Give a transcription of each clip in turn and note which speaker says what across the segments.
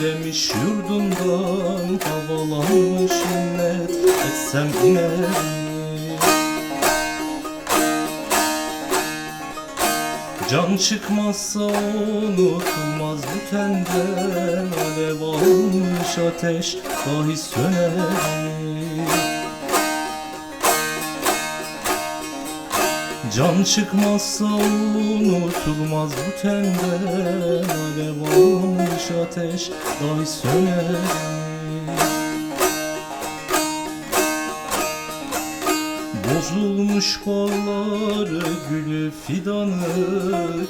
Speaker 1: demiş yurdundan, havalanmış inlet etsem iner. Can çıkmazsa unutulmaz bu tenden, alev almış ateş dahi söner. Can çıkmazsa unutulmaz bu tenden, alev almış ateş dahi söner. Bozulmuş kolları, gülü fidanı,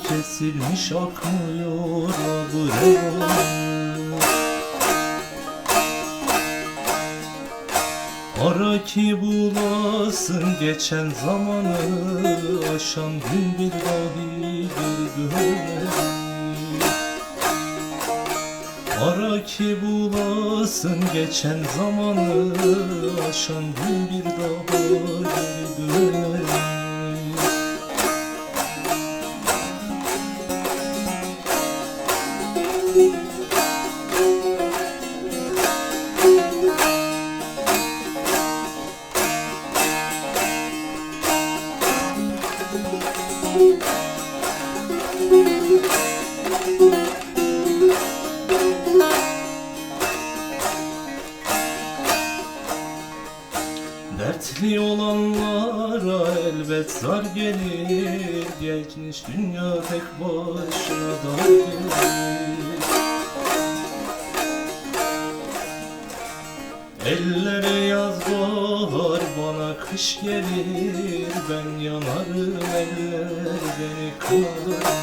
Speaker 1: kesilmiş akmıyor revanı. Ara ki bulasın geçen zamanı, aşan gün bir dahi geri döner. Ara ki bulasın geçen zamanı, aşan gün bir daha geri döner. Dertli olanlara elbet zar gelir, genç dünya tek başına dar gelir. Ellere yaz bahar, bana kış gelir, ben yanarım eller beni kınar.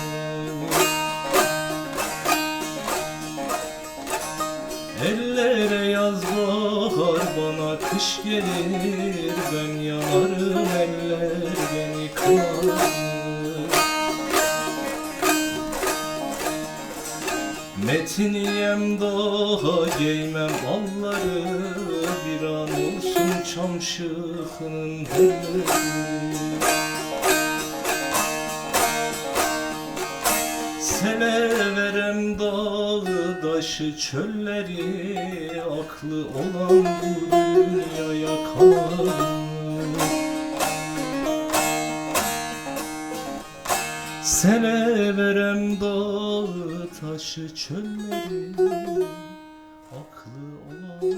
Speaker 1: Ellere yaz bahar, bana kış gelir, ben yanarım eller beni kınar. Metiniyem daha giymem alları, bir an olsun çam şıkının belleri. Sele verem dağı taşı çölleri, aklı olan bu dünyaya kalır. Sele verem dağı taşı çölleri, aklı olan